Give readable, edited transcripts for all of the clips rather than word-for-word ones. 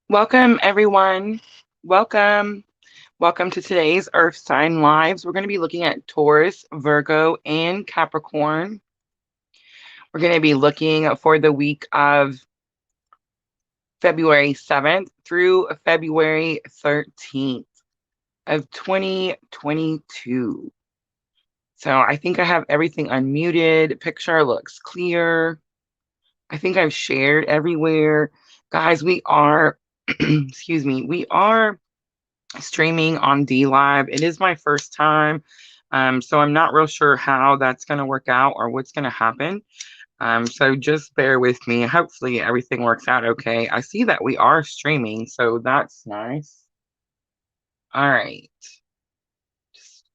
Welcome, everyone. Welcome. Welcome to today's Earth Sign Lives. We're going to be looking at Taurus, Virgo, and Capricorn. We're going to be looking for the week of February 7th through February 13th of 2022. So I think I have everything unmuted. Picture looks clear. I think I've shared everywhere. Guys, we are, excuse me, we are streaming on D Live. It is my first time, so I'm not real sure how that's going to work out or what's going to happen. So just bear with me. Hopefully everything works out okay. I see that we are streaming, so that's nice. All right. Just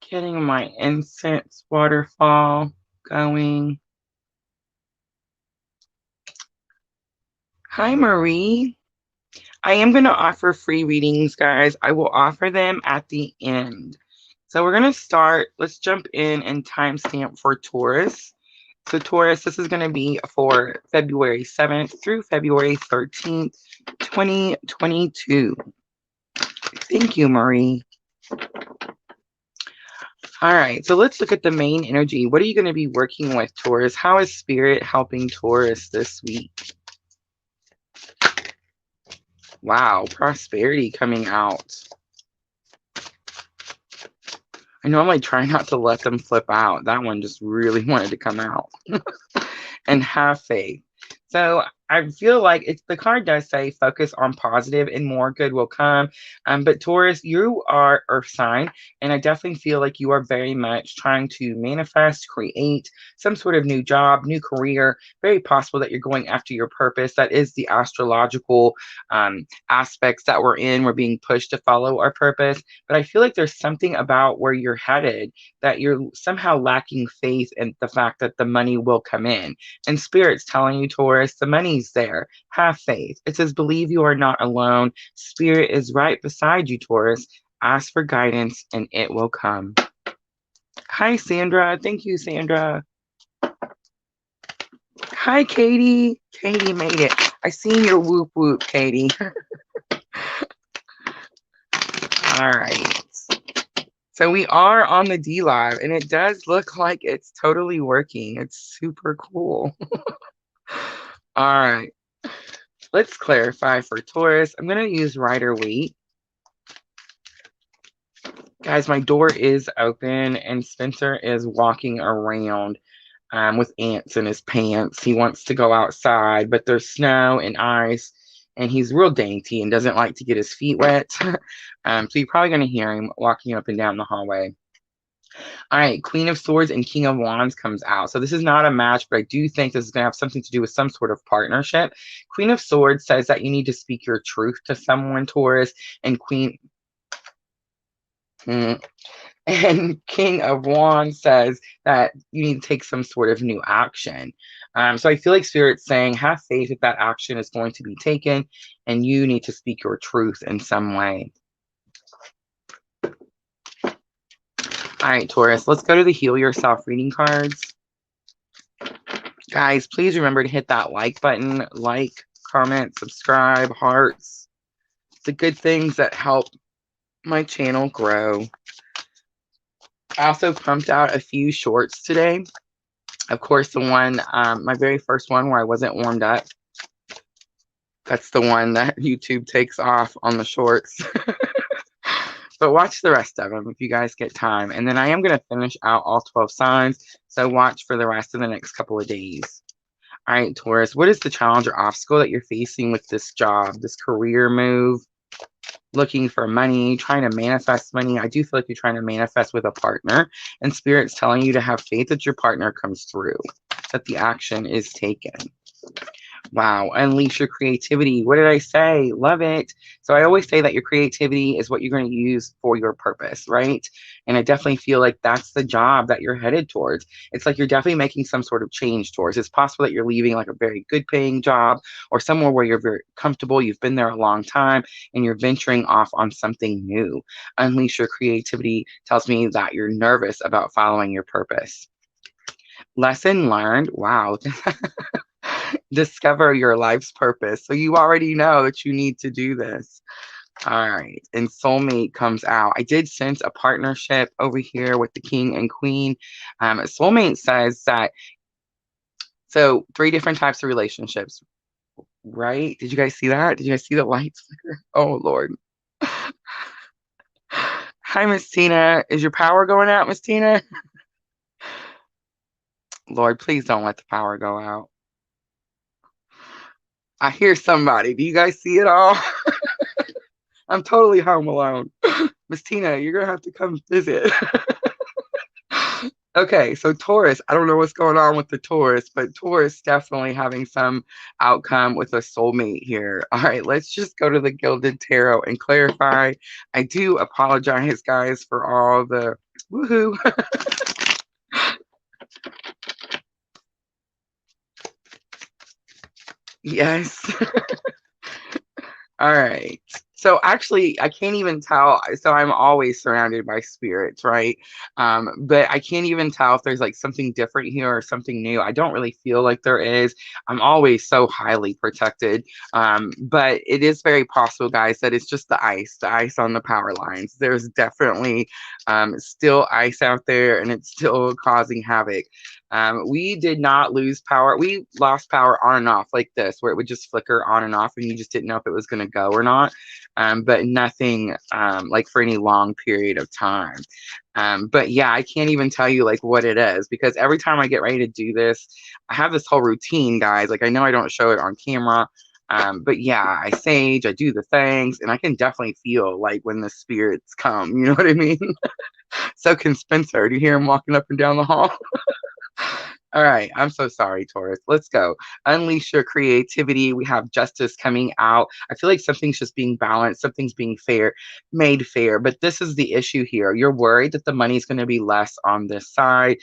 getting my incense waterfall going. Hi, Marie. I am going to offer free readings, guys. I will offer them at the end. So we're going to start. Let's jump in and timestamp for Taurus. So Taurus, this is going to be for February 7th through February 13th, 2022. Thank you, Marie. All right, so let's look at the main energy. What are you going to be working with, Taurus? How is Spirit helping Taurus this week? Wow, prosperity coming out. I normally try not to let them flip out. That one just really wanted to come out. And have faith. So I feel like the card does say focus on positive and more good will come. But Taurus, you are Earth sign, and I definitely feel like you are very much trying to manifest, create some sort of new job, new career. Very possible that you're going after your purpose. That is the astrological aspects that we're in. We're being pushed to follow our purpose. But I feel like there's something about where you're headed that you're somehow lacking faith in the fact that the money will come in. And Spirit's telling you, Taurus, the money's there. Have faith. It says, believe you are not alone. Spirit is right beside you, Taurus. Ask for guidance and it will come. Hi, Sandra. Thank you, Sandra. Hi, Katie. Katie made it. I seen your whoop whoop, Katie. All right. So we are on the D Live, and it does look like it's totally working. It's super cool. All right. Let's clarify for Taurus. I'm going to use Rider-Waite. Guys, my door is open, and Spencer is walking around with ants in his pants. He wants to go outside, but there's snow and ice, and he's real dainty and doesn't like to get his feet wet. So you're probably going to hear him walking up and down the hallway. All right, Queen of Swords and King of Wands comes out. So this is not a match, but I do think this is going to have something to do with some sort of partnership. Queen of Swords says that you need to speak your truth to someone, Taurus, and and King of Wands says that you need to take some sort of new action. So I feel like Spirit's saying, have faith that that action is going to be taken, and you need to speak your truth in some way. All right, Taurus, let's go to the Heal Yourself reading cards. Guys, please remember to hit that like button, like, comment, subscribe, hearts. The good things that help my channel grow. I also pumped out a few shorts today. Of course, the one, my very first one where I wasn't warmed up. That's the one that YouTube takes off on the shorts. But watch the rest of them if you guys get time. And then I am going to finish out all 12 signs. So watch for the rest of the next couple of days. All right, Taurus, what is the challenge or obstacle that you're facing with this job, this career move? Looking for money, trying to manifest money. I do feel like you're trying to manifest with a partner. And Spirit's telling you to have faith that your partner comes through, that the action is taken. Wow, unleash your creativity. What did I say? Love it. So I always say that your creativity is what you're going to use for your purpose, right? And I definitely feel like that's the job that you're headed towards. It's like you're definitely making some sort of change towards. It's possible that you're leaving like a very good paying job or somewhere where you're very comfortable. You've been there a long time and you're venturing off on something new. Unleash your creativity tells me that you're nervous about following your purpose. Lesson learned. Wow. Discover your life's purpose. So you already know that you need to do this. All right. And soulmate comes out. I did sense a partnership over here with the king and queen. Soulmate says that, so 3 different types of relationships, right? Did you guys see that? Did you guys see the lights flicker? Oh, Lord. Hi, Miss Tina. Is your power going out, Miss Tina? Lord, please don't let the power go out. I hear somebody. Do you guys see it all? I'm totally home alone. Miss Tina, you're going to have to come visit. Okay, so Taurus, I don't know what's going on with the Taurus, but Taurus definitely having some outcome with a soulmate here. All right, let's just go to the Gilded Tarot and clarify. I do apologize, guys, for all the woohoo. Yes. All right. So actually, I can't even tell. So I'm always surrounded by spirits, right? But I can't even tell if there's like something different here or something new. I don't really feel like there is. I'm always so highly protected. But it is very possible, guys, that it's just the ice on the power lines. There's definitely still ice out there, and it's still causing havoc. We did not lose power. We lost power on and off like this, where it would just flicker on and off, and you just didn't know if it was going to go or not. But nothing like for any long period of time. But yeah, I can't even tell you like what it is, because every time I get ready to do this, I have this whole routine, guys. Like I know I don't show it on camera. But yeah, I sage, I do the things, and I can definitely feel like when the spirits come, you know what I mean? So can Spencer. Do you hear him walking up and down the hall? All right. I'm so sorry, Taurus. Let's go. Unleash your creativity. We have justice coming out. I feel like something's just being balanced. Something's being fair, made fair. But this is the issue here. You're worried that the money's going to be less on this side.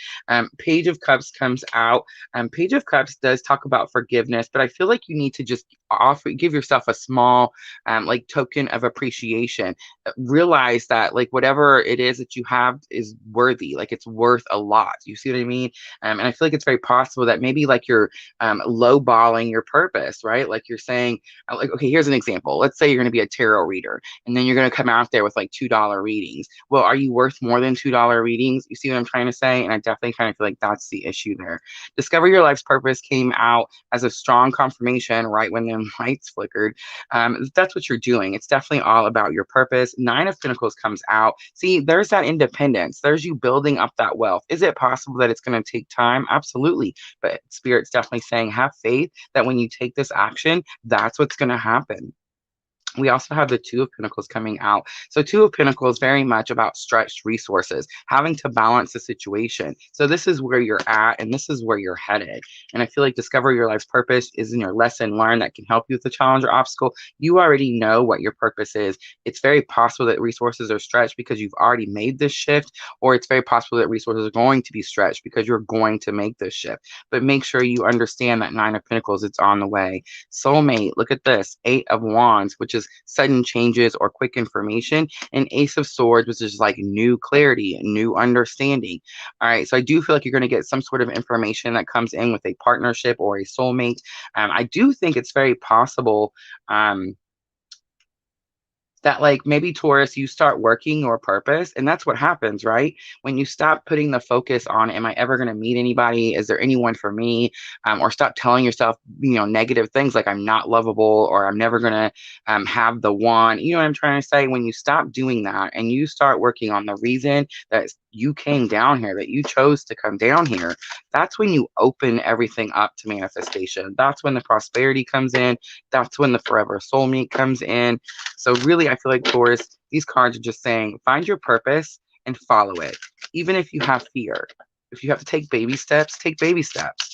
Page of Cups comes out. Page of Cups does talk about forgiveness, but I feel like you need to just give yourself a small like token of appreciation. Realize that like whatever it is that you have is worthy. Like it's worth a lot. You see what I mean? And I feel like it's very possible that maybe like you're lowballing your purpose, right? Like you're saying, like, okay, here's an example. Let's say you're going to be a tarot reader, and then you're going to come out there with like $2 readings. Well, are you worth more than $2 readings? You see what I'm trying to say? And I definitely kind of feel like that's the issue there. Discover Your Life's Purpose came out as a strong confirmation right when the lights flickered. That's what you're doing. It's definitely all about your purpose. 9 of Pentacles comes out. See, there's that independence. There's you building up that wealth. Is it possible that it's going to take time? Absolutely. But Spirit's definitely saying, have faith that when you take this action, that's what's going to happen. We also have the 2 of Pentacles coming out. So 2 of Pentacles very much about stretched resources, having to balance the situation. So this is where you're at, and this is where you're headed. And I feel like Discover Your Life's Purpose is in your lesson learned that can help you with the challenge or obstacle. You already know what your purpose is. It's very possible that resources are stretched because you've already made this shift, or it's very possible that resources are going to be stretched because you're going to make this shift. But make sure you understand that 9 of Pentacles, it's on the way. Soulmate, look at this. 8 of Wands, which is sudden changes or quick information, and Ace of Swords, which is like new clarity, new understanding. All right, so I do feel like you're going to get some sort of information that comes in with a partnership or a soulmate. I do think it's very possible that like maybe Taurus, you start working your purpose, and that's what happens, right? When you stop putting the focus on, am I ever going to meet anybody? Is there anyone for me? Or stop telling yourself, negative things like I'm not lovable, or I'm never going to have the one. You know what I'm trying to say? When you stop doing that and you start working on the reason that you came down here, that you chose to come down here, that's when you open everything up to manifestation. That's when the prosperity comes in. That's when the forever soulmate comes in. So really, I feel like Taurus, these cards are just saying, find your purpose and follow it. Even if you have fear, if you have to take baby steps, take baby steps,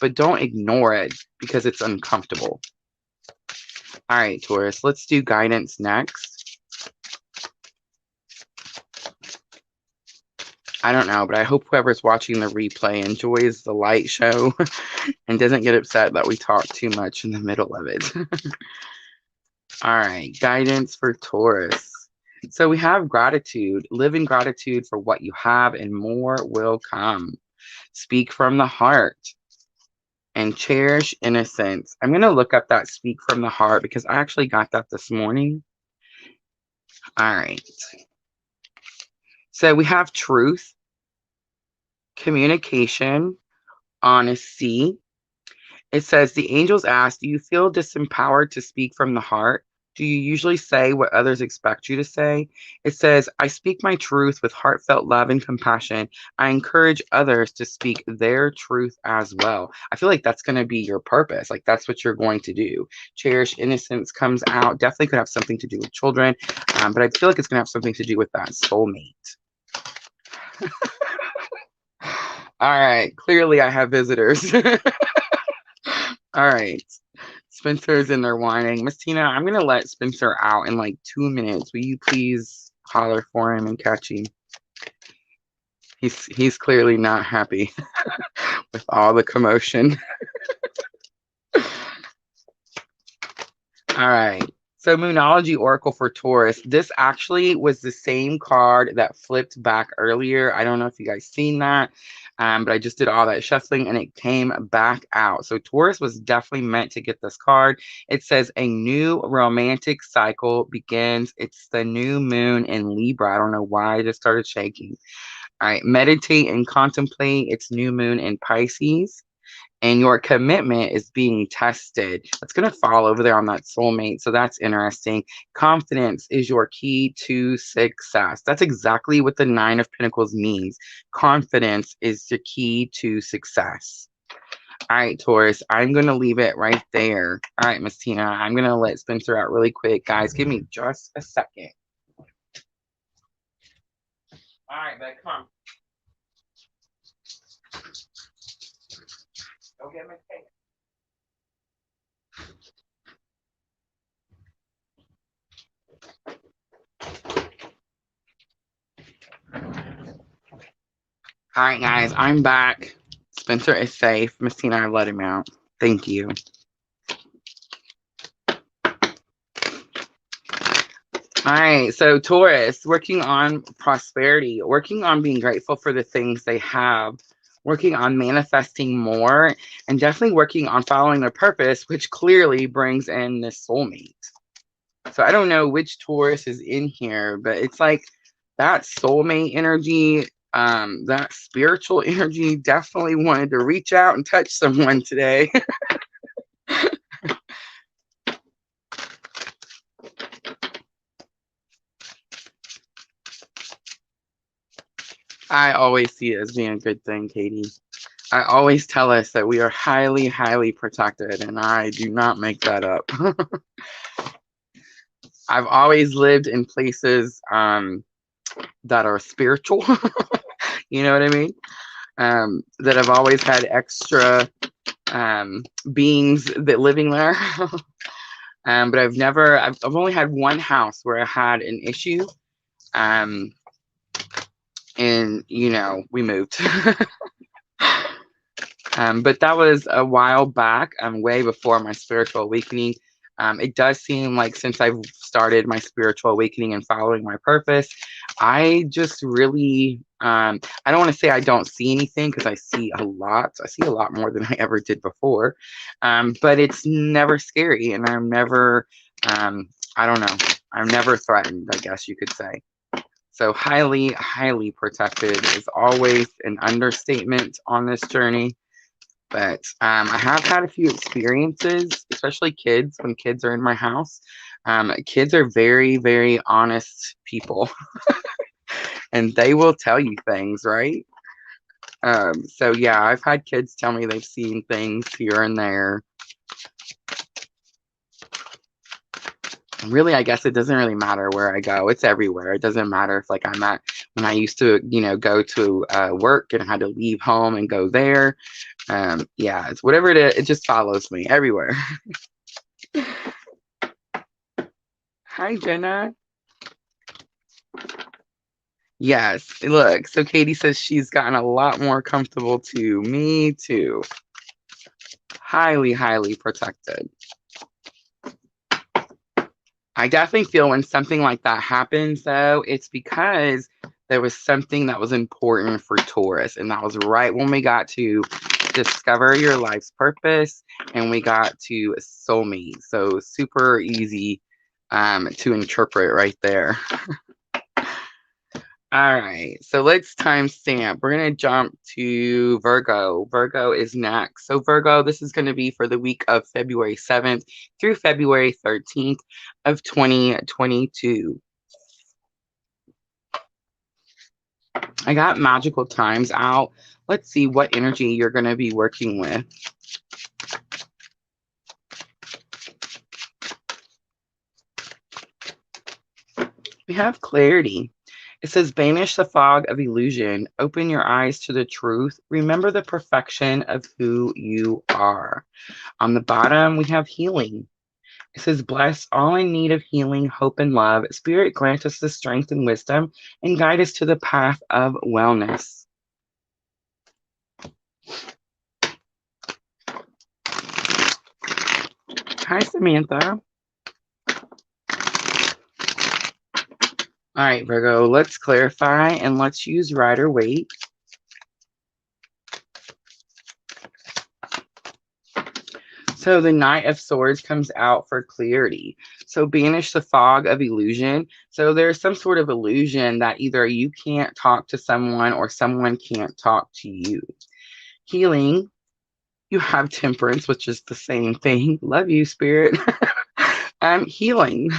but don't ignore it because it's uncomfortable. All right, Taurus, let's do guidance next. I don't know, but I hope whoever's watching the replay enjoys the light show and doesn't get upset that we talk too much in the middle of it. All right, guidance for Taurus. So we have gratitude. Live in gratitude for what you have, and more will come. Speak from the heart. and cherish innocence. I'm going to look up that speak from the heart because I actually got that this morning. All right. So we have truth, communication, honesty. It says, the angels ask, do you feel disempowered to speak from the heart? Do you usually say what others expect you to say? It says, I speak my truth with heartfelt love and compassion. I encourage others to speak their truth as well. I feel like that's going to be your purpose. Like that's what you're going to do. Cherish innocence comes out. Definitely could have something to do with children. But I feel like it's going to have something to do with that soulmate. All right. Clearly I have visitors. All right. Spencer's in there whining. Miss Tina, I'm going to let Spencer out in like 2 minutes. Will you please holler for him and catch him? He's clearly not happy with all the commotion. All right. So Moonology Oracle for Taurus. This actually was the same card that flipped back earlier. I don't know if you guys seen that. But I just did all that shuffling and it came back out. So Taurus was definitely meant to get this card. It says a new romantic cycle begins. It's the new moon in Libra. I don't know why I just started shaking. All right. Meditate and contemplate. It's new moon in Pisces. And your commitment is being tested. It's going to fall over there on that soulmate. So that's interesting. Confidence is your key to success. That's exactly what the 9 of Pentacles means. Confidence is the key to success. All right, Taurus, I'm going to leave it right there. All right, Miss Tina, I'm going to let Spencer out really quick. Guys, give me just a second. All right, babe, come on. Go get my cake. All right, guys, I'm back. Spencer is safe. Miss Tina, I've let him out. Thank you. All right, so Taurus, working on prosperity, working on being grateful for the things they have, working on manifesting more, and definitely working on following their purpose, which clearly brings in this soulmate. So I don't know which Taurus is in here, but it's like that soulmate energy, that spiritual energy definitely wanted to reach out and touch someone today. I always see it as being a good thing, Katie. I always tell us that we are highly, highly protected, and I do not make that up. I've always lived in places that are spiritual. You know what I mean? That have always had extra beings that living there. But I've only had one house where I had an issue. And, you know, we moved. But that was a while back, way before my spiritual awakening. It does seem like since I've started my spiritual awakening and following my purpose, I just really, I don't want to say I don't see anything because I see a lot. I see a lot more than I ever did before. But it's never scary, and I'm never, I don't know, I'm never threatened, I guess you could say. So highly, highly protected is always an understatement on this journey. But I have had a few experiences, especially kids, when kids are in my house. Kids are very, very honest people. And they will tell you things, right? So yeah, I've had kids tell me they've seen things here and there. Really, I guess it doesn't really matter where I go. It's everywhere. It doesn't matter if like I'm at, when I used to, you know, go to work and I had to leave home and go there. Yeah, it's whatever it is, it just follows me everywhere. Hi, Jenna. Yes, look, so Katie says she's gotten a lot more comfortable too. Me too. Highly, highly protected. I definitely feel when something like that happens, though, it's because there was something that was important for Taurus. And that was right when we got to discover your life's purpose, and we got to soulmate. So super easy to interpret right there. All right, so let's timestamp. We're going to jump to Virgo. Virgo is next. So Virgo, this is going to be for the week of February 7th through February 13th of 2022. I got magical times out. Let's see what energy you're going to be working with. We have clarity. It says, banish the fog of illusion. Open your eyes to the truth. Remember the perfection of who you are. On the bottom, we have healing. It says, bless all in need of healing, hope, and love. Spirit, grant us the strength and wisdom and guide us to the path of wellness. Hi, Samantha. All right, Virgo, let's clarify and let's use Rider-Waite. So the Knight of Swords comes out for clarity. So banish the fog of illusion. So there's some sort of illusion that either you can't talk to someone or someone can't talk to you. Healing, you have Temperance, which is the same thing. Love you, Spirit. Healing.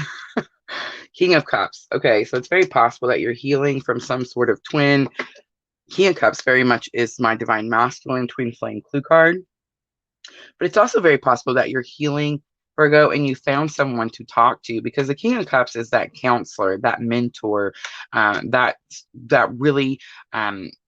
King of Cups. Okay, so it's very possible that you're healing from some sort of twin. King of Cups very much is my divine masculine twin flame clue card. But it's also very possible that you're healing, Virgo, and you found someone to talk to, because the King of Cups is that counselor, that mentor, that really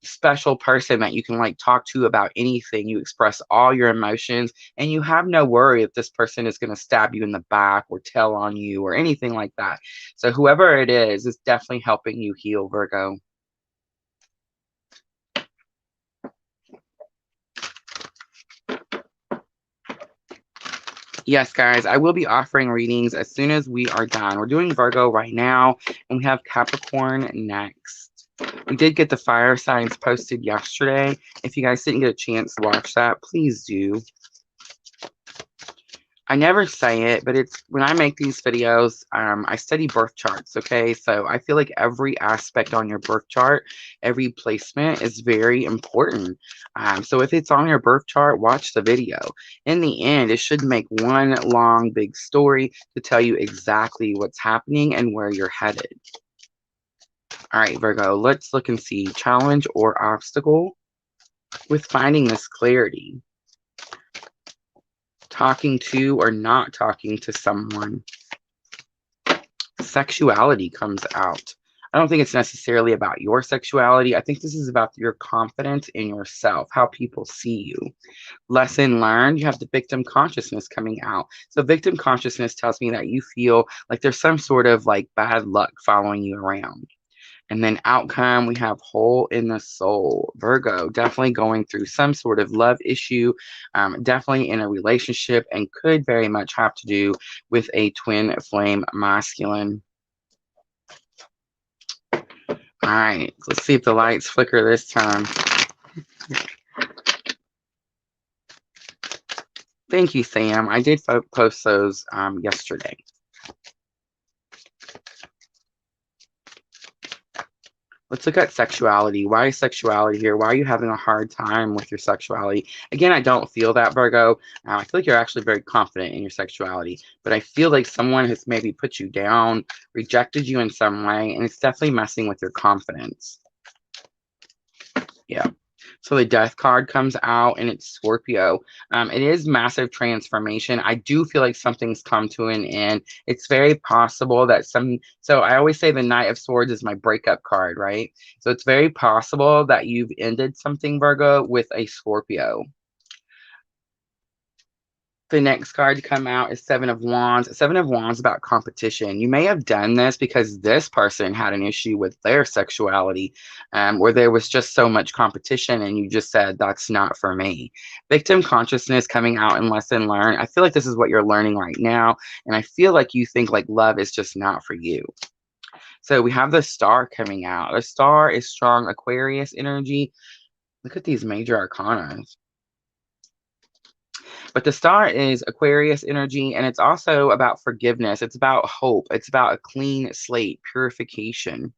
special person that you can like talk to about anything. You express all your emotions, and you have no worry if this person is going to stab you in the back or tell on you or anything like that. So whoever it is definitely helping you heal, Virgo. Yes, guys, I will be offering readings as soon as we are done. We're doing Virgo right now, and we have Capricorn next. We did get the fire signs posted yesterday. If you guys didn't get a chance to watch that, please do. I never say it, but it's when I make these videos, I study birth charts, okay? So I feel like every aspect on your birth chart, every placement is very important. So if it's on your birth chart, watch the video. In the end, it should make one long, big story to tell you exactly what's happening and where you're headed. All right, Virgo, let's look and see. Challenge or obstacle with finding this clarity. Talking to or not talking to someone. Sexuality comes out. I don't think it's necessarily about your sexuality. I think this is about your confidence in yourself, how people see you. Lesson learned, you have the victim consciousness coming out. So victim consciousness tells me that you feel like there's some sort of like bad luck following you around. And then outcome, we have hole in the soul. Virgo, definitely going through some sort of love issue, definitely in a relationship, and could very much have to do with a twin flame masculine. All right, let's see if the lights flicker this time. Thank you, Sam. I did post those yesterday. Let's look at sexuality. Why is sexuality here? Why are you having a hard time with your sexuality? Again, I don't feel that, Virgo. I feel like you're actually very confident in your sexuality, but I feel like someone has maybe put you down, rejected you in some way, and it's definitely messing with your confidence. Yeah. So the Death card comes out, and it's Scorpio. It is massive transformation. I do feel like something's come to an end. It's very possible that so I always say the Knight of Swords is my breakup card, right? So it's very possible that you've ended something, Virgo, with a Scorpio. The next card to come out is Seven of Wands. Seven of Wands about competition. You may have done this because this person had an issue with their sexuality, where there was just so much competition, and you just said, that's not for me. Victim consciousness coming out in lesson learned. I feel like this is what you're learning right now, and I feel like you think like love is just not for you. So we have the Star coming out. The Star is strong Aquarius energy. Look at these major arcana. But the star is Aquarius energy, and it's also about forgiveness. It's about hope. It's about a clean slate, purification.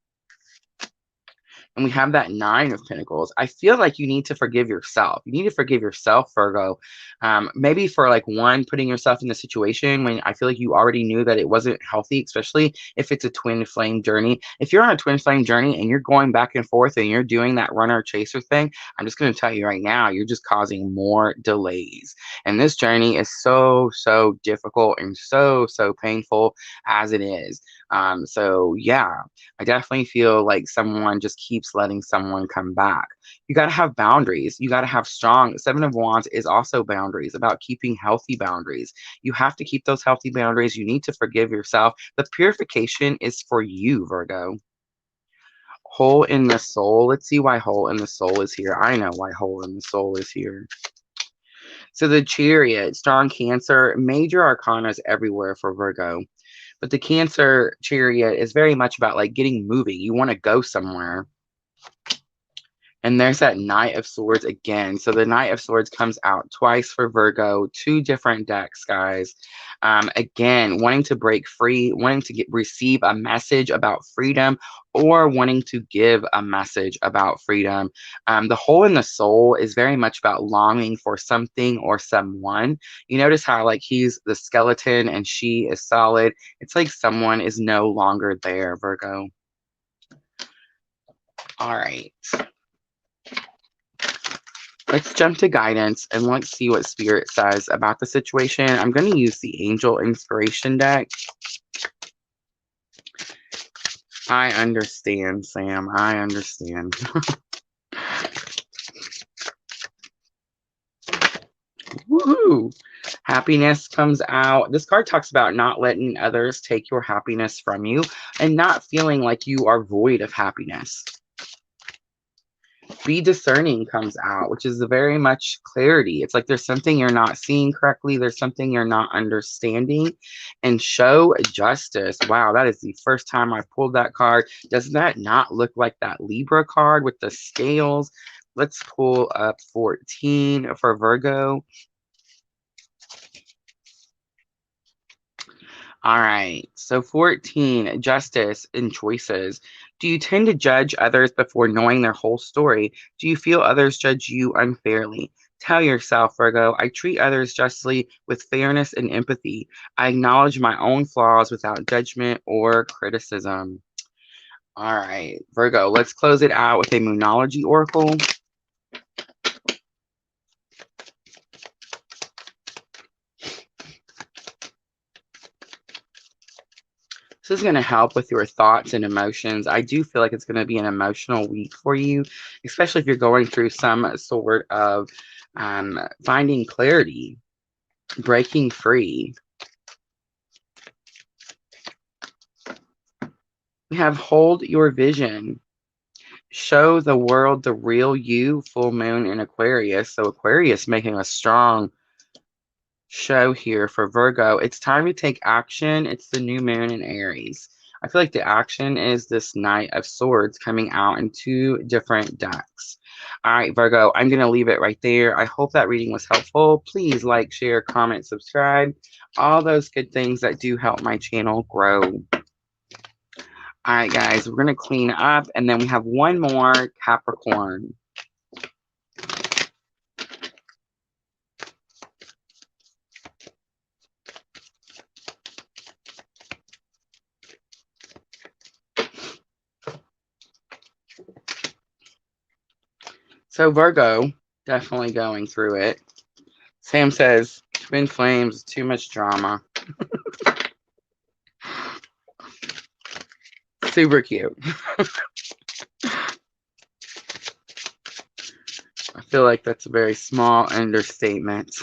And we have that Nine of Pentacles. I feel like you need to forgive yourself. You need to forgive yourself, Virgo. Maybe for like one, putting yourself in the situation when I feel like you already knew that it wasn't healthy, especially if it's a twin flame journey. If you're on a twin flame journey and you're going back and forth and you're doing that runner chaser thing, I'm just going to tell you right now, you're just causing more delays. And this journey is so, so difficult and so, so painful as it is. So yeah, I definitely feel like someone just keeps letting someone come back. You got to have boundaries. You got to have strong. Seven of Wands is also boundaries, about keeping healthy boundaries. You have to keep those healthy boundaries. You need to forgive yourself. The purification is for you, Virgo. Hole in the soul. Let's see why hole in the soul is here. I know why hole in the soul is here. So the Chariot, strong Cancer, major arcanas everywhere for Virgo. But the Cancer Chariot is very much about like getting moving. You want to go somewhere. And there's that Knight of Swords again. So the Knight of Swords comes out twice for Virgo, two different decks, guys. Again, wanting to break free, wanting to receive a message about freedom, or wanting to give a message about freedom. The hole in the soul is very much about longing for something or someone. You notice how like he's the skeleton and she is solid. It's like someone is no longer there, Virgo. All right. Let's jump to guidance and let's see what Spirit says about the situation. I'm going to use the Angel Inspiration deck. I understand, Sam. I understand. Woohoo! Happiness comes out. This card talks about not letting others take your happiness from you and not feeling like you are void of happiness. Be discerning comes out, which is very much clarity. It's like there's something you're not seeing correctly. There's something you're not understanding. And show justice. Wow, that is the first time I pulled that card. Does that not look like that Libra card with the scales? Let's pull up 14 for Virgo. All right, so 14, justice and choices. Do you tend to judge others before knowing their whole story? Do you feel others judge you unfairly? Tell yourself, Virgo, I treat others justly with fairness and empathy. I acknowledge my own flaws without judgment or criticism. All right, Virgo, let's close it out with a Moonology Oracle. This is going to help with your thoughts and emotions. I do feel like it's going to be an emotional week for you, especially if you're going through some sort of finding clarity, breaking free. We have hold your vision. Show the world the real you, full moon in Aquarius. So Aquarius making a strong show here for Virgo. It's time to take action. It's the new moon in Aries. I feel like the action is this Knight of Swords coming out in two different decks. All right, Virgo, I'm going to leave it right there. I hope that reading was helpful. Please like, share, comment, subscribe. All those good things that do help my channel grow. All right, guys, we're going to clean up. And then we have one more Capricorn. So Virgo, definitely going through it. Sam says, twin flames, too much drama. Super cute. I feel like that's a very small understatement.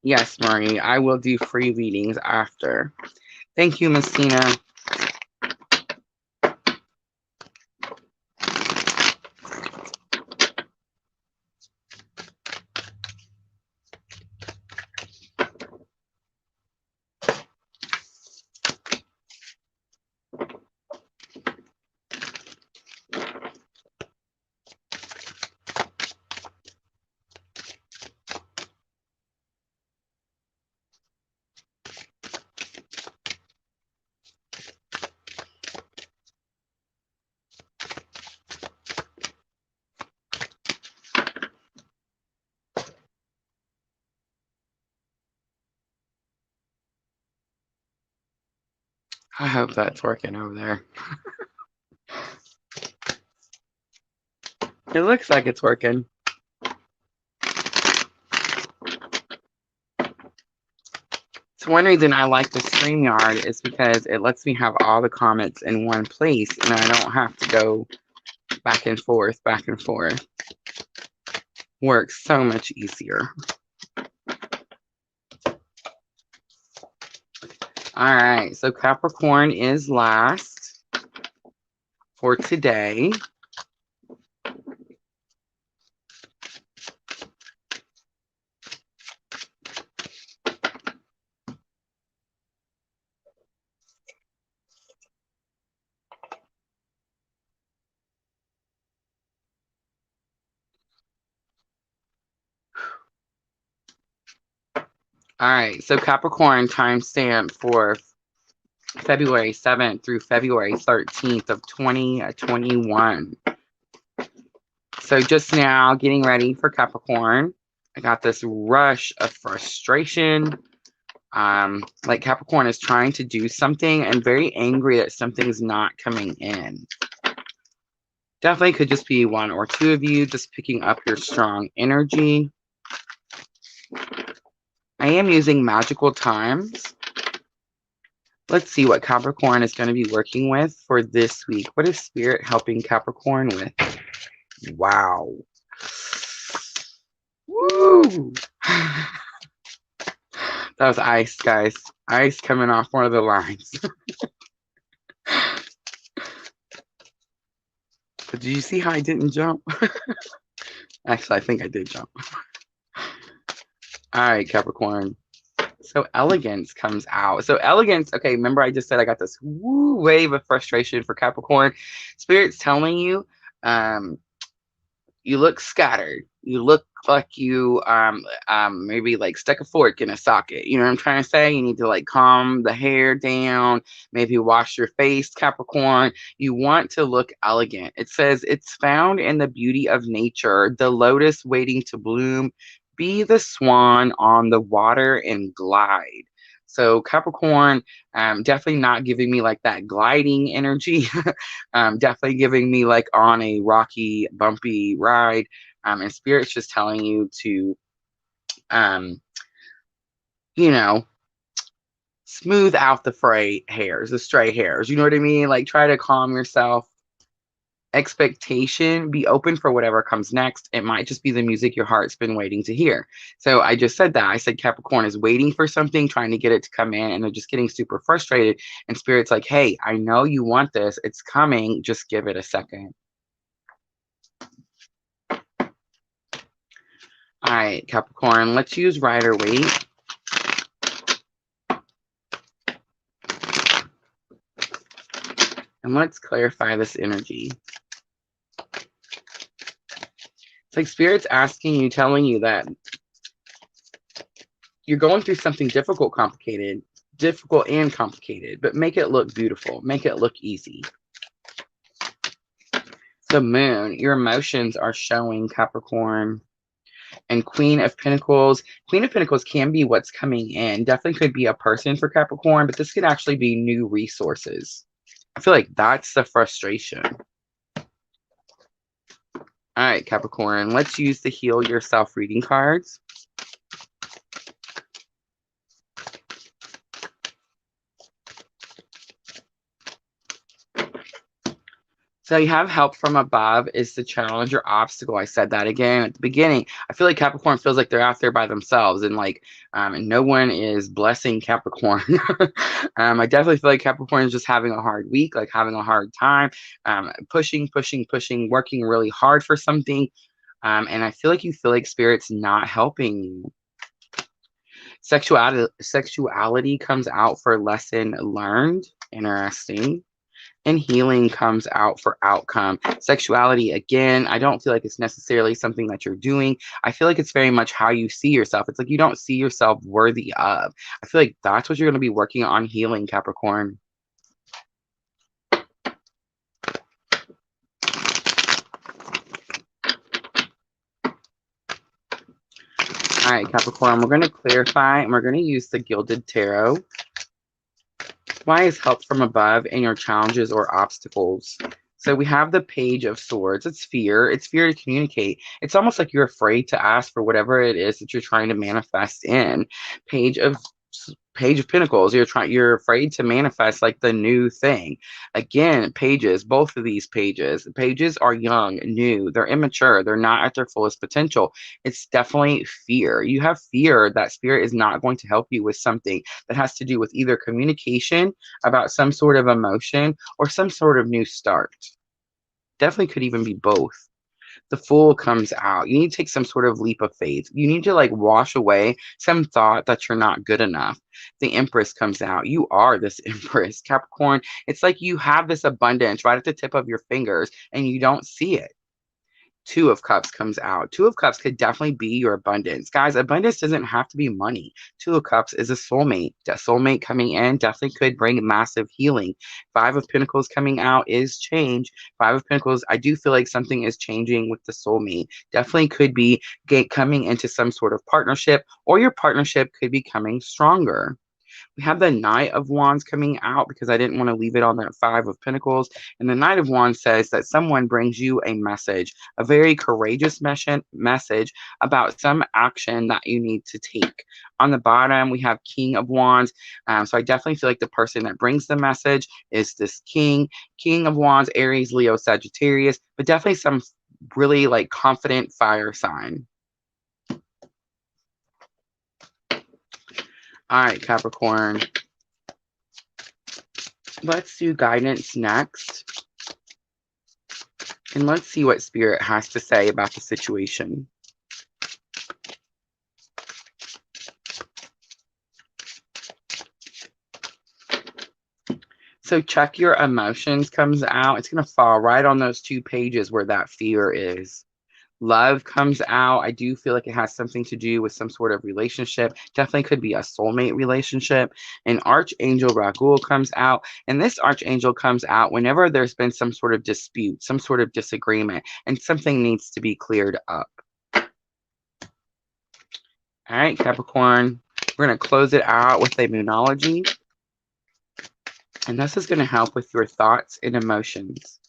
Yes, Marie, I will do free readings after. Thank you, Miss Tina. I hope that's working over there. It looks like it's working. So one reason I like the StreamYard is because it lets me have all the comments in one place and I don't have to go back and forth, back and forth. Works so much easier. All right, so Capricorn is last for today. All right, so Capricorn timestamp for February 7th through February 13th of 2021. So just now getting ready for Capricorn. I got this rush of frustration. Like Capricorn is trying to do something and very angry that something's not coming in. Definitely could just be one or two of you just picking up your strong energy. I am using magical times. Let's see what Capricorn is going to be working with for this week. What is Spirit helping Capricorn with? Wow. Woo! That was ice, guys. Ice coming off one of the lines. But did you see how I didn't jump? Actually, I think I did jump. All right, Capricorn. So elegance comes out. So elegance, okay, remember I just said I got this wave of frustration for Capricorn. Spirit's telling you, you look scattered. You look like you maybe like stuck a fork in a socket. You know what I'm trying to say? You need to like calm the hair down, maybe wash your face, Capricorn. You want to look elegant. It says it's found in the beauty of nature, the lotus waiting to bloom. Be the swan on the water and glide. So Capricorn, definitely not giving me like that gliding energy. Definitely giving me like on a rocky, bumpy ride. And Spirit's just telling you to, you know, smooth out the stray hairs. You know what I mean? Like try to calm yourself. Expectation, be open for whatever comes next. It might just be the music your heart's been waiting to hear. So I just said that. I said Capricorn is waiting for something, trying to get it to come in, and they're just getting super frustrated. And Spirit's like, hey, I know you want this. It's coming. Just give it a second. All right, Capricorn, let's use Rider-Waite. And let's clarify this energy. It's like Spirit's asking you, telling you that you're going through something difficult and complicated, but make it look beautiful. Make it look easy. The Moon, your emotions are showing, Capricorn. And Queen of Pentacles. Queen of Pentacles can be what's coming in. Definitely could be a person for Capricorn, but this could actually be new resources. I feel like that's the frustration. All right, Capricorn, let's use the Heal Yourself reading cards. So you have help from above is the challenge or obstacle. I said that again at the beginning. I feel like Capricorn feels like they're out there by themselves and like no one is blessing Capricorn. I definitely feel like Capricorn is just having a hard week, like having a hard time, pushing, working really hard for something. And I feel like you feel like Spirit's not helping you. Sexuality comes out for lesson learned. Interesting. And healing comes out for outcome. Sexuality, again, I don't feel like it's necessarily something that you're doing. I feel like it's very much how you see yourself. It's like you don't see yourself worthy of. I feel like that's what you're going to be working on healing, Capricorn. All right, Capricorn, we're going to clarify and we're going to use the Gilded Tarot. Why is help from above in your challenges or obstacles? So we have the Page of Swords. It's fear. It's fear to communicate. It's almost like you're afraid to ask for whatever it is that you're trying to manifest in. Page of Pentacles. You're afraid to manifest like the new thing. Again, pages, both of these pages. Pages are young, new, they're immature, they're not at their fullest potential. It's definitely fear. You have fear that spirit is not going to help you with something that has to do with either communication about some sort of emotion or some sort of new start. Definitely could even be both. The Fool comes out. You need to take some sort of leap of faith. You need to like wash away some thought that you're not good enough. The Empress comes out. You are this Empress, Capricorn. It's like you have this abundance right at the tip of your fingers and you don't see it. Two of Cups comes out. Two of Cups could definitely be your abundance. Guys, abundance doesn't have to be money. Two of Cups is a soulmate. That soulmate coming in definitely could bring massive healing. Five of Pentacles coming out is change. Five of Pentacles, I do feel like something is changing with the soulmate. Definitely could be coming into some sort of partnership, or your partnership could be coming stronger. We have the Knight of Wands coming out because I didn't want to leave it on that Five of Pentacles. And the Knight of Wands says that someone brings you a message, a very courageous message about some action that you need to take. On the bottom, we have King of Wands. So I definitely feel like the person that brings the message is this King of Wands, Aries, Leo, Sagittarius, but definitely some really like confident fire sign. All right, Capricorn. Let's do guidance next. And let's see what Spirit has to say about the situation. So check your emotions comes out. It's going to fall right on those two pages where that fear is. Love comes out. I do feel like it has something to do with some sort of relationship. Definitely could be a soulmate relationship. And Archangel Raguel comes out. And this Archangel comes out whenever there's been some sort of dispute, some sort of disagreement, and something needs to be cleared up. All right, Capricorn. We're going to close it out with a Moonology. And this is going to help with your thoughts and emotions.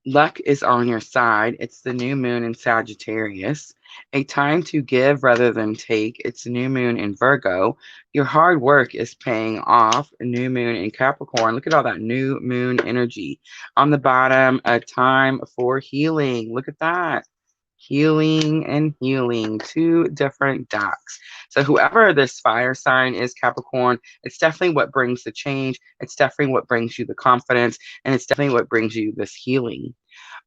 Luck is on your side. It's the new moon in Sagittarius. A time to give rather than take. It's new moon in Virgo. Your hard work is paying off. A new moon in Capricorn. Look at all that new moon energy. On the bottom, a time for healing. Look at that. Healing and healing. Two different decks. So whoever this fire sign is, Capricorn, it's definitely what brings the change. It's definitely what brings you the confidence. And it's definitely what brings you this healing.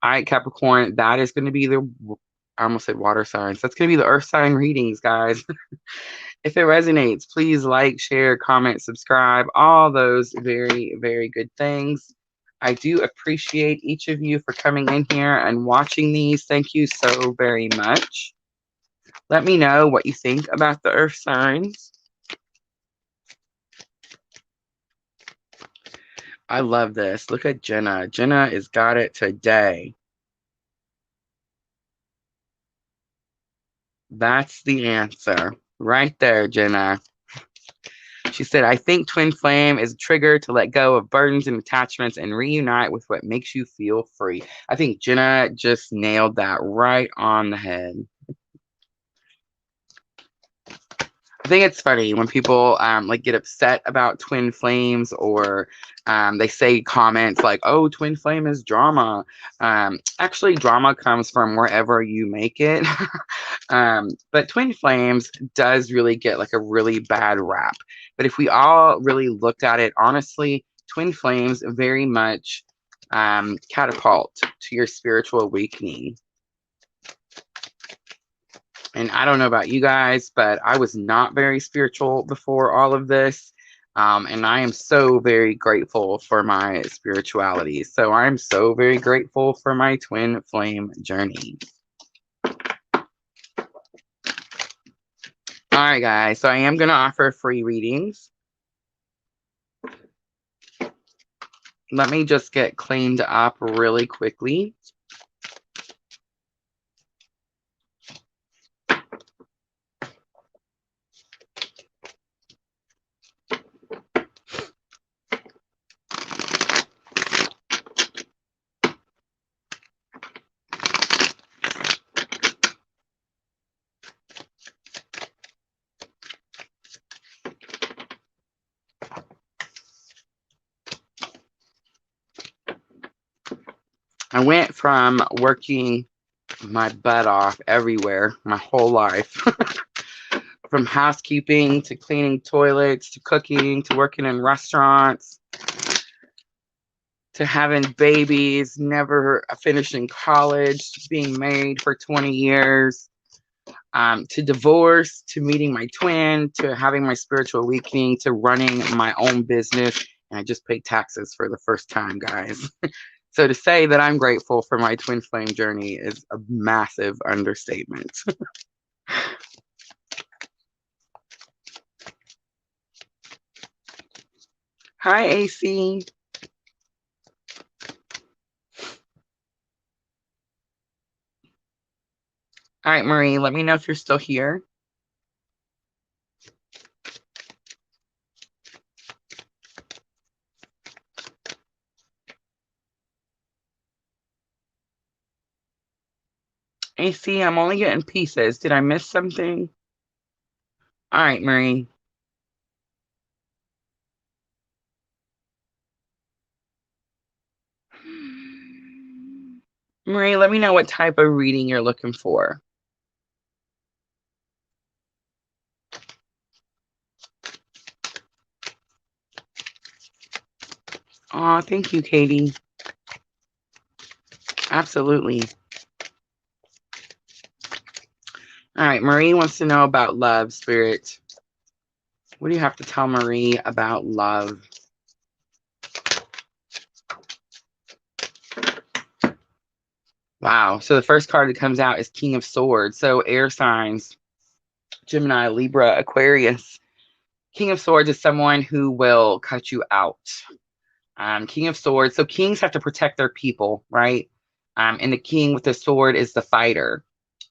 All right, Capricorn, that is going to be the, I almost said water signs. That's going to be the earth sign readings, guys. If it resonates, please like, share, comment, subscribe, all those very, very good things. I do appreciate each of you for coming in here and watching these. Thank you so very much. Let me know what you think about the earth signs. I love this. Look at Jenna. Jenna has got it today. That's the answer. Right there, Jenna. She said, I think twin flame is a trigger to let go of burdens and attachments and reunite with what makes you feel free. I think Jenna just nailed that right on the head. I think it's funny when people like get upset about twin flames, or they say comments like, oh, twin flame is drama. Actually, drama comes from wherever you make it. But twin flames does really get like a really bad rap. But if we all really looked at it honestly, twin flames very much catapult to your spiritual awakening. And I don't know about you guys, but I was not very spiritual before all of this. And I am so very grateful for my spirituality. So I'm so very grateful for my twin flame journey. All right, guys. So I am going to offer free readings. Let me just get cleaned up really quickly. I went from working my butt off everywhere my whole life. From housekeeping to cleaning toilets to cooking to working in restaurants to having babies, never finishing college, to being married for 20 years, to divorce, to meeting my twin, to having my spiritual awakening, to running my own business. And I just paid taxes for the first time, guys. So to say that I'm grateful for my twin flame journey is a massive understatement. Hi, AC. All right, Marie, let me know if you're still here. AC, I'm only getting pieces. Did I miss something? All right, Marie. Marie, let me know what type of reading you're looking for. Oh, thank you, Katie. Absolutely. All right, Marie wants to know about love, Spirit. What do you have to tell Marie about love? Wow. So the first card that comes out is King of Swords. So air signs, Gemini, Libra, Aquarius. King of Swords is someone who will cut you out. King of Swords. So kings have to protect their people, right? And the king with the sword is the fighter.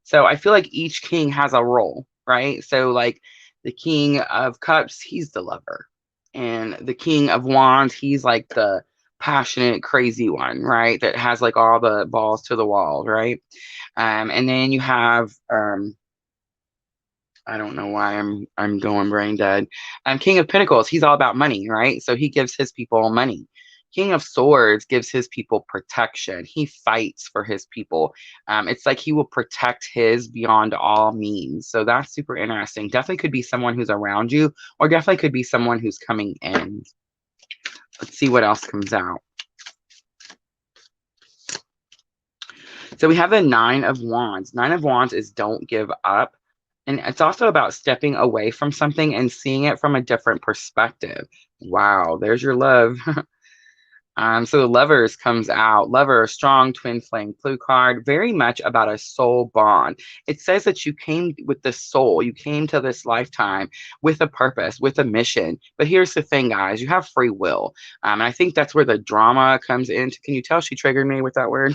So I feel like each king has a role, right? So like the King of Cups, he's the lover. And the King of Wands, he's like the passionate, crazy one, right? That has like all the balls to the wall, right? And then you have I don't know why I'm going brain dead. King of Pentacles, he's all about money, right? So he gives his people money. King of Swords gives his people protection. He fights for his people. It's like he will protect his beyond all means. So that's super interesting. Definitely could be someone who's around you, or definitely could be someone who's coming in. Let's see what else comes out. So we have the Nine of Wands. Nine of Wands is don't give up. And it's also about stepping away from something and seeing it from a different perspective. Wow, there's your love. So the Lovers comes out. Lover, strong twin flame blue card, very much about a soul bond. It says that you came with the soul. You came to this lifetime with a purpose, with a mission. But here's the thing, guys, you have free will. And I think that's where the drama comes in. Can you tell she triggered me with that word?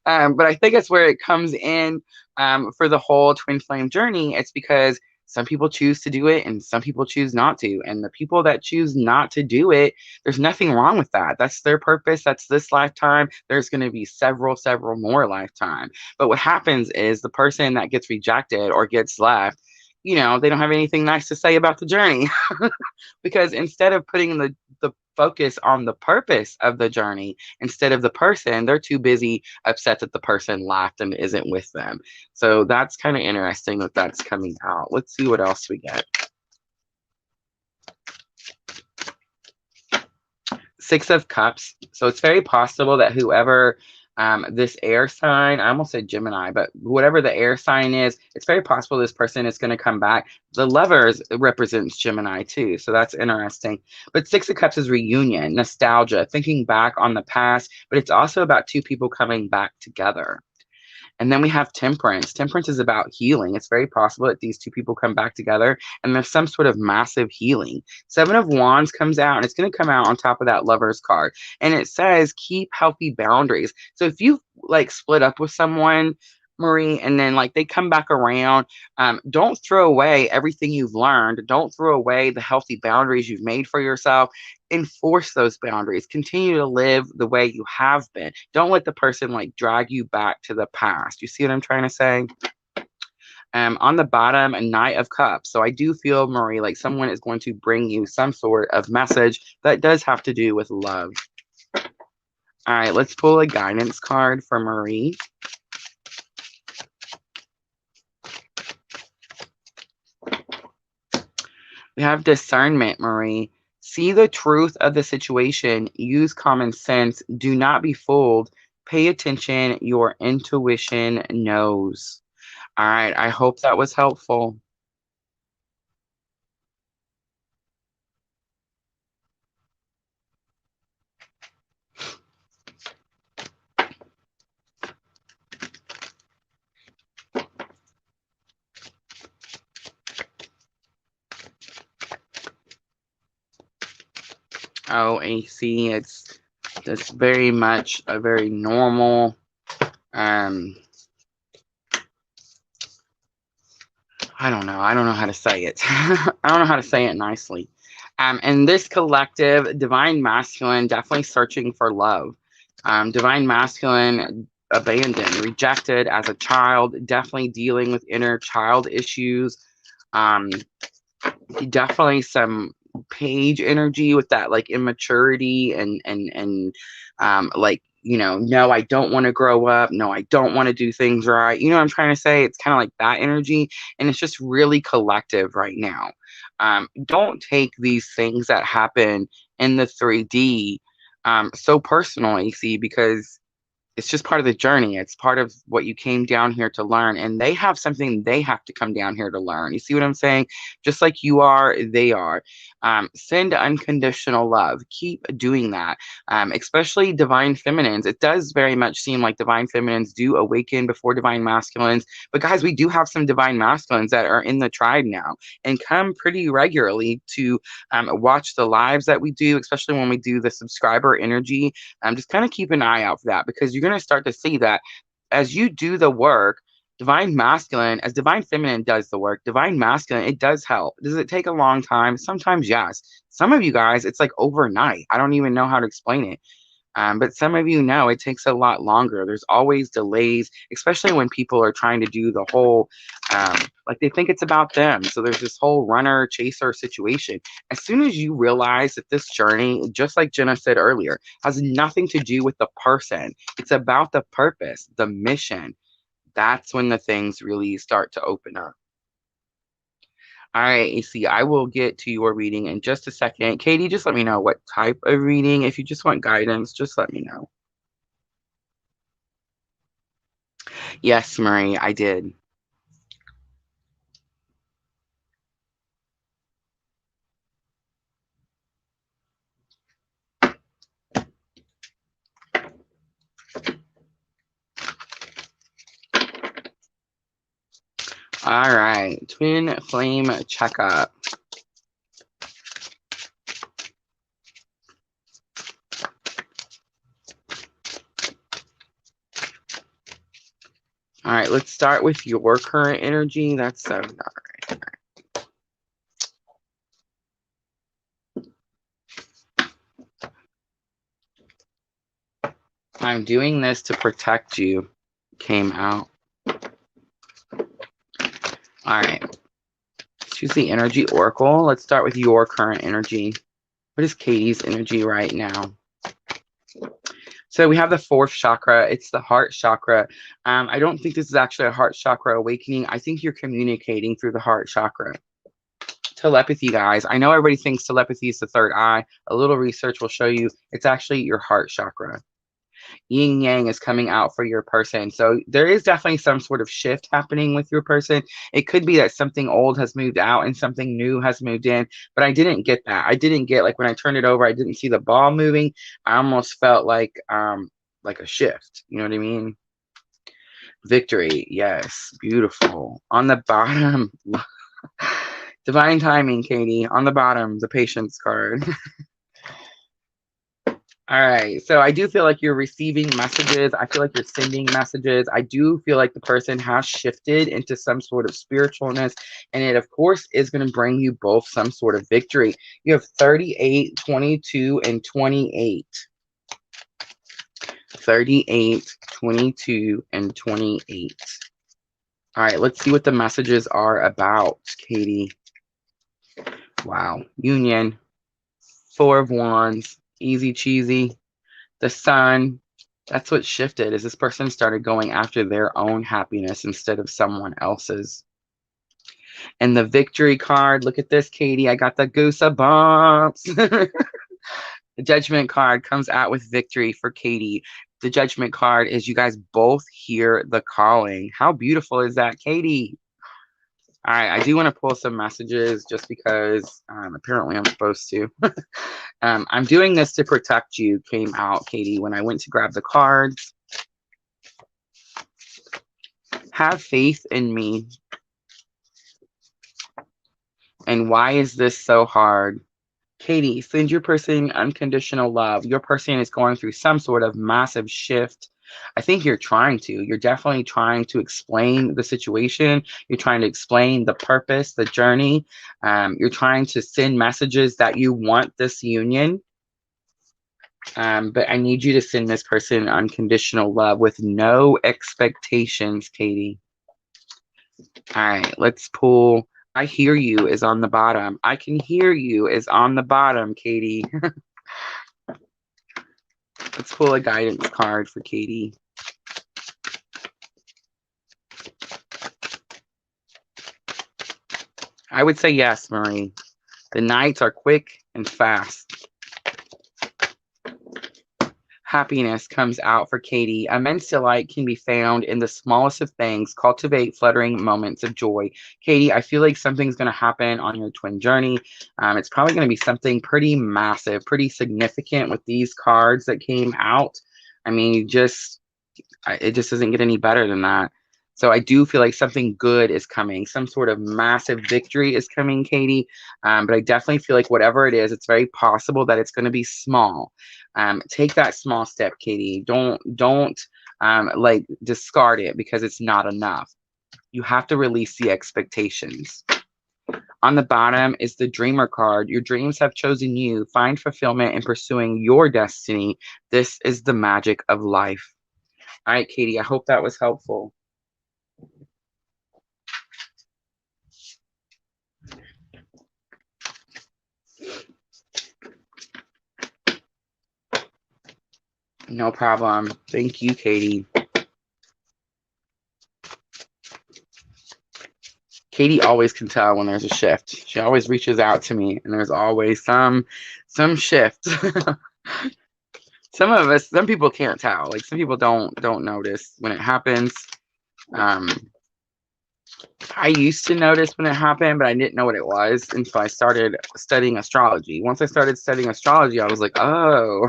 But I think it's where it comes in for the whole twin flame journey. It's because some people choose to do it and some people choose not to. And the people that choose not to do it, there's nothing wrong with that. That's their purpose. That's this lifetime. There's going to be several more lifetime. But what happens is the person that gets rejected or gets left, you know, they don't have anything nice to say about the journey. Because instead of putting the focus on the purpose of the journey instead of the person, they're too busy upset that the person left and isn't with them. So that's kind of interesting that that's coming out. Let's see what else we get. Six of Cups. So it's very possible that whoever This air sign, I almost said Gemini, but whatever the air sign is, it's very possible this person is going to come back. The Lovers represents Gemini too, so that's interesting. But Six of Cups is reunion, nostalgia, thinking back on the past, but it's also about two people coming back together. And then we have Temperance. Temperance is about healing. It's very possible that these two people come back together and there's some sort of massive healing. Seven of Wands comes out, and it's going to come out on top of that Lover's card. And it says, keep healthy boundaries. So if you like split up with someone, Marie, and then like they come back around, don't throw away everything you've learned. Don't throw away the healthy boundaries you've made for yourself. Enforce those boundaries. Continue to live the way you have been. Don't let the person like drag you back to the past. You see what I'm trying to say? On the bottom, a Knight of Cups. So I do feel, Marie, like someone is going to bring you some sort of message that does have to do with love. All right, let's pull a guidance card for Marie. We have discernment, Marie. See the truth of the situation. Use common sense. Do not be fooled. Pay attention. Your intuition knows. All right. I hope that was helpful. Oh, AC, it's very much a very normal, I don't know how to say it. I don't know how to say it nicely. And this collective, Divine Masculine, definitely searching for love. Divine Masculine, abandoned, rejected as a child, definitely dealing with inner child issues. Definitely some Page energy with that like immaturity and like, you know, no, I don't want to grow up. No, I don't want to do things right. You know what I'm trying to say? It's kind of like that energy, and it's just really collective right now. Don't take these things that happen in the 3D so personally, see, because it's just part of the journey. It's part of what you came down here to learn. And they have something they have to come down here to learn. You see what I'm saying? Just like you are, they are. Send unconditional love. Keep doing that. Especially divine feminines. It does very much seem like divine feminines do awaken before divine masculines. But guys, we do have some divine masculines that are in the tribe now and come pretty regularly to watch the lives that we do, especially when we do the subscriber energy. Just kind of keep an eye out for that, because you're going to start to see that as you do the work, divine masculine, as divine feminine does the work, divine masculine, it does help. Does it take a long time? Sometimes, yes. Some of you guys, it's like overnight. I don't even know how to explain it. But some of you know it takes a lot longer. There's always delays, especially when people are trying to do the whole, like they think it's about them. So there's this whole runner chaser situation. As soon as you realize that this journey, just like Jenna said earlier, has nothing to do with the person, it's about the purpose, the mission. That's when the things really start to open up. All right, AC, I will get to your reading in just a second. Katie, just let me know what type of reading. If you just want guidance, just let me know. Yes, Marie, I did. All right, twin flame checkup. All right, let's start with your current energy. That's 7. All right. I'm doing this to protect you. Came out. All right. Choose the energy oracle. Let's start with your current energy. What is Katie's energy right now? So we have the 4th chakra. It's the heart chakra. I don't think this is actually a heart chakra awakening. I think you're communicating through the heart chakra. Telepathy, guys. I know everybody thinks telepathy is the 3rd eye. A little research will show you it's actually your heart chakra. Yin yang is coming out for your person. So there is definitely some sort of shift happening with your person. It could be that something old has moved out and something new has moved in, but I didn't get that. I didn't get, like, when I turned it over, I didn't see the ball moving. I almost felt like a shift. You know what I mean? Victory. Yes. Beautiful. On the bottom, divine timing, Katie. On the bottom, the patience card. All right. So I do feel like you're receiving messages. I feel like you're sending messages. I do feel like the person has shifted into some sort of spiritualness. And it, of course, is going to bring you both some sort of victory. You have 38, 22, and 28. 38, 22, and 28. All right. Let's see what the messages are about, Katie. Wow. Union. 4 of Wands. Easy cheesy. The Sun. That's what shifted, is this person started going after their own happiness instead of someone else's. And the Victory card, look at this, Katie. I got the goosebumps. The Judgment card comes out with victory for Katie. The Judgment card is you guys both hear the calling. How beautiful is that, Katie? All right, I do want to pull some messages just because apparently I'm supposed to. I'm doing this to protect you, came out, Katie, when I went to grab the cards. Have faith in me. And why is this so hard? Katie, send your person unconditional love. Your person is going through some sort of massive shift. I think you're trying to. You're definitely trying to explain the situation. You're trying to explain the purpose, the journey. You're trying to send messages that you want this union. But I need you to send this person unconditional love with no expectations, Katie. All right, let's pull. I hear you is on the bottom. I can hear you is on the bottom, Katie. Let's pull a guidance card for Katie. I would say yes, Marie. The nights are quick and fast. Happiness comes out for Katie. Immense delight can be found in the smallest of things. Cultivate fluttering moments of joy. Katie, I feel like something's going to happen on your twin journey. It's probably going to be something pretty massive, pretty significant with these cards that came out. I mean, it just doesn't get any better than that. So I do feel like something good is coming. Some sort of massive victory is coming, Katie. But I definitely feel like whatever it is, it's very possible that it's going to be small. Take that small step, Katie. Don't like discard it because it's not enough. You have to release the expectations. On the bottom is the Dreamer card. Your dreams have chosen you. Find fulfillment in pursuing your destiny. This is the magic of life. All right, Katie, I hope that was helpful. No problem. Thank you, Katie. Katie always can tell when there's a shift. She always reaches out to me, and there's always some shift. Some people can't tell. Like, some people don't notice when it happens. I used to notice when it happened, but I didn't know what it was until I started studying astrology. Once I started studying astrology, I was like, oh,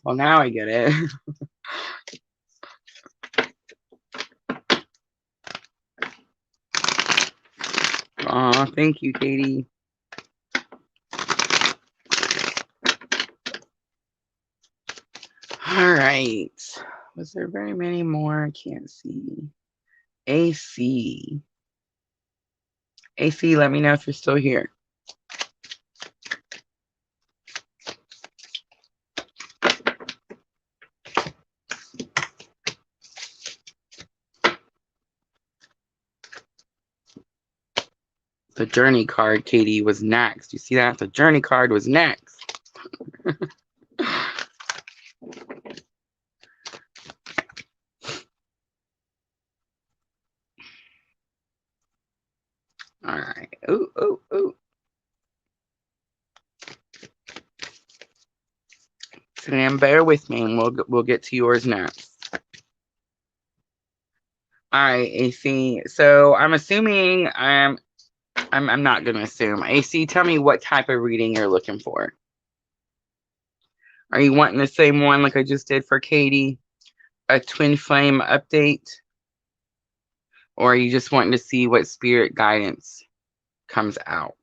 well, now I get it. Aw, thank you, Katie. All right. Was there very many more? I can't see. AC. AC, let me know if you're still here. The Journey card, Katie, was next. You see that? The Journey card was next. All right. Ooh, ooh, ooh. And bear with me, and we'll get to yours next. All right, AC. So I'm assuming I'm not gonna assume. AC, tell me what type of reading you're looking for. Are you wanting the same one like I just did for Katie? A twin flame update? Or are you just wanting to see what spirit guidance comes out?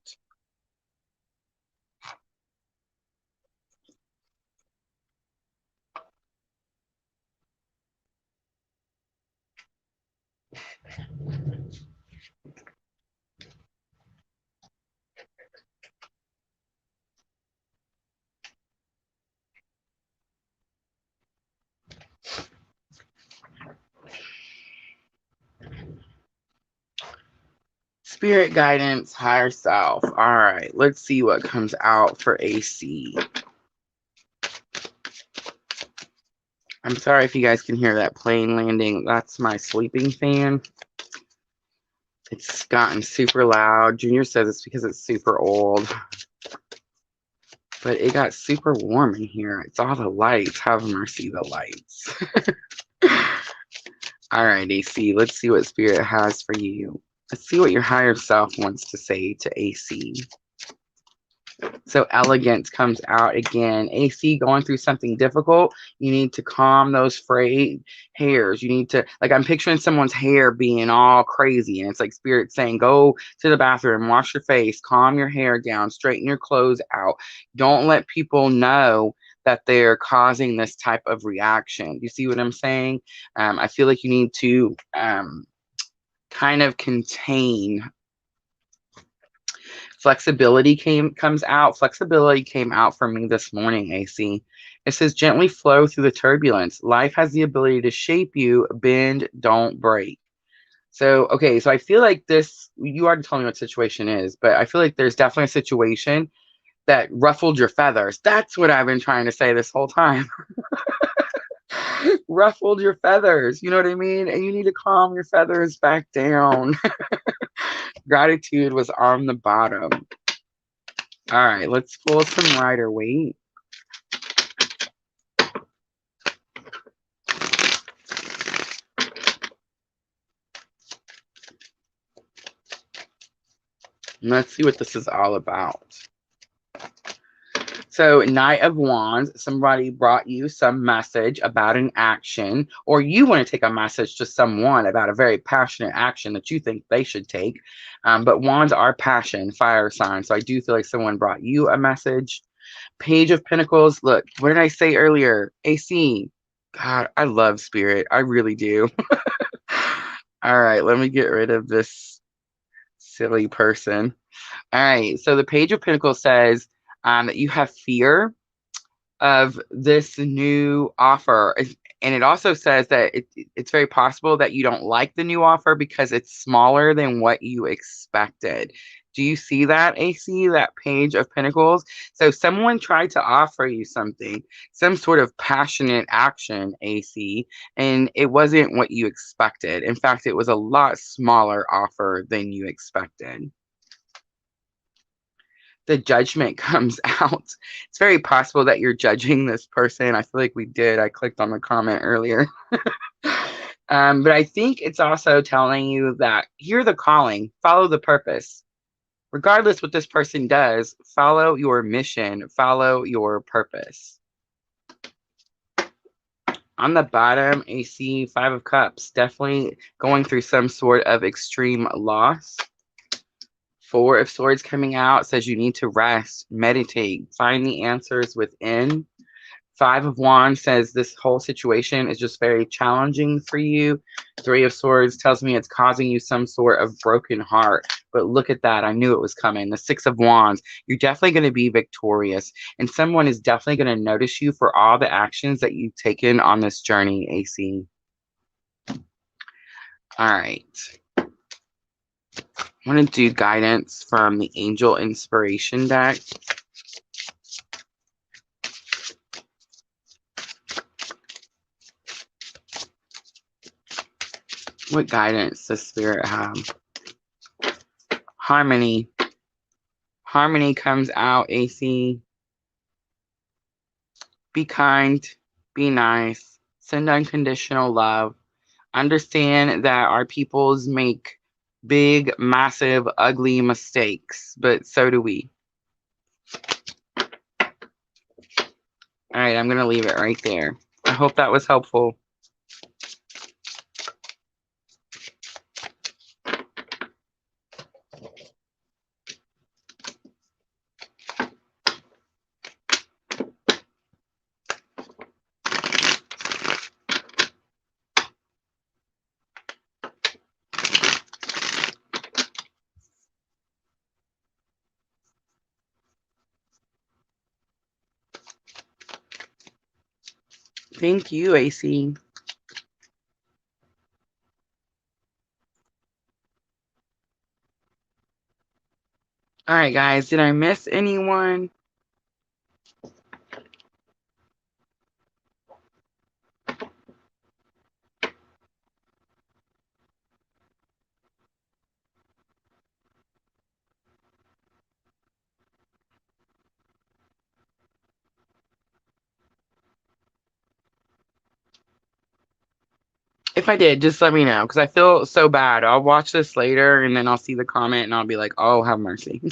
Spirit guidance, higher self. All right, let's see what comes out for AC. I'm sorry if you guys can hear that plane landing. That's my sleeping fan. It's gotten super loud. Junior says it's because it's super old. But it got super warm in here. It's all the lights. Have mercy, the lights. All right, AC, let's see what Spirit has for you. Let's see what your higher self wants to say to AC. So elegance comes out again. AC, going through something difficult, you need to calm those frayed hairs. You need to, like, I'm picturing someone's hair being all crazy, and it's like Spirit saying, go to the bathroom, wash your face, calm your hair down, straighten your clothes out. Don't let people know that they're causing this type of reaction. You see what I'm saying? I feel like you need to kind of contain. Flexibility comes out. Flexibility came out for me this morning, AC. It says gently flow through the turbulence. Life has the ability to shape you, bend, don't break. So, okay, so I feel like this, you already told me what situation is, but I feel like there's definitely a situation that ruffled your feathers. That's what I've been trying to say this whole time. Ruffled your feathers, you know what I mean? And you need to calm your feathers back down. Gratitude was on the bottom. All right, let's pull some Rider Waite. Let's see what this is all about. So, Knight of Wands, somebody brought you some message about an action, or you want to take a message to someone about a very passionate action that you think they should take. But Wands are passion, fire sign. So I do feel like someone brought you a message. Page of Pentacles. Look, what did I say earlier? AC. God, I love Spirit. I really do. All right, let me get rid of this silly person. All right, so the Page of Pentacles says that you have fear of this new offer. And it also says that it's very possible that you don't like the new offer because it's smaller than what you expected. Do you see that, AC, that Page of Pentacles? So someone tried to offer you something, some sort of passionate action, AC, and it wasn't what you expected. In fact, it was a lot smaller offer than you expected. The Judgment comes out. It's very possible that you're judging this person. I feel like we did. I clicked on the comment earlier. But I think it's also telling you that hear the calling, follow the purpose. Regardless what this person does, follow your mission, follow your purpose. On the bottom, AC, 5 of Cups, definitely going through some sort of extreme loss. 4 of Swords coming out says you need to rest, meditate, find the answers within. 5 of Wands says this whole situation is just very challenging for you. 3 of Swords tells me it's causing you some sort of broken heart. But look at that. I knew it was coming. The 6 of Wands, you're definitely going to be victorious. And someone is definitely going to notice you for all the actions that you've taken on this journey, AC. All right. I want to do guidance from the Angel Inspiration deck. What guidance does Spirit have? Harmony. Harmony comes out, AC. Be kind, be nice, send unconditional love. Understand that our peoples make big, massive, ugly mistakes, but so do we. All right, I'm going to leave it right there. I hope that was helpful. Thank you, AC. All right, guys, did I miss anyone? If I did, just let me know, because I feel so bad. I'll watch this later, and then I'll see the comment, and I'll be like, oh, have mercy.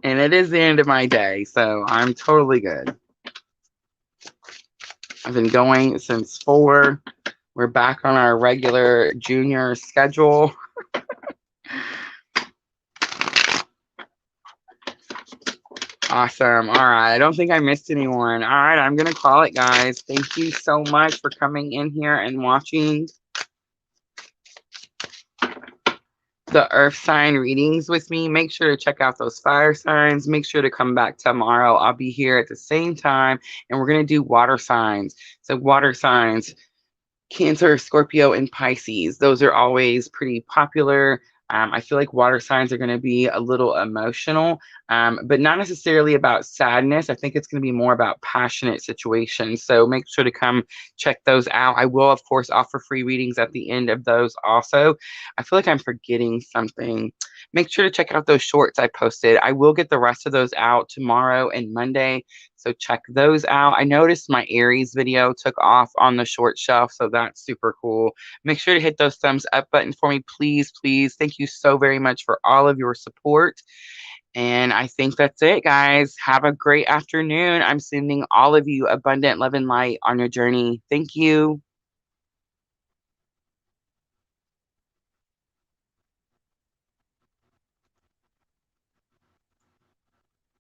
And it is the end of my day, so I'm totally good. I've been going since 4. We're back on our regular junior schedule. Awesome. All right. I don't think I missed anyone. All right. I'm going to call it, guys. Thank you so much for coming in here and watching the earth sign readings with me. Make sure to check out those fire signs. Make sure to come back tomorrow. I'll be here at the same time, and we're going to do water signs. So water signs, Cancer, Scorpio, and Pisces. Those are always pretty popular. I feel like water signs are going to be a little emotional, but not necessarily about sadness. I think it's going to be more about passionate situations. So make sure to come check those out. I will, of course, offer free readings at the end of those also. I feel like I'm forgetting something. Make sure to check out those shorts I posted. I will get the rest of those out tomorrow and Monday. So check those out. I noticed my Aries video took off on the short shelf, so that's super cool. Make sure to hit those thumbs up button for me, please, please. Thank you so very much for all of your support. And I think that's it, guys. Have a great afternoon. I'm sending all of you abundant love and light on your journey. Thank you.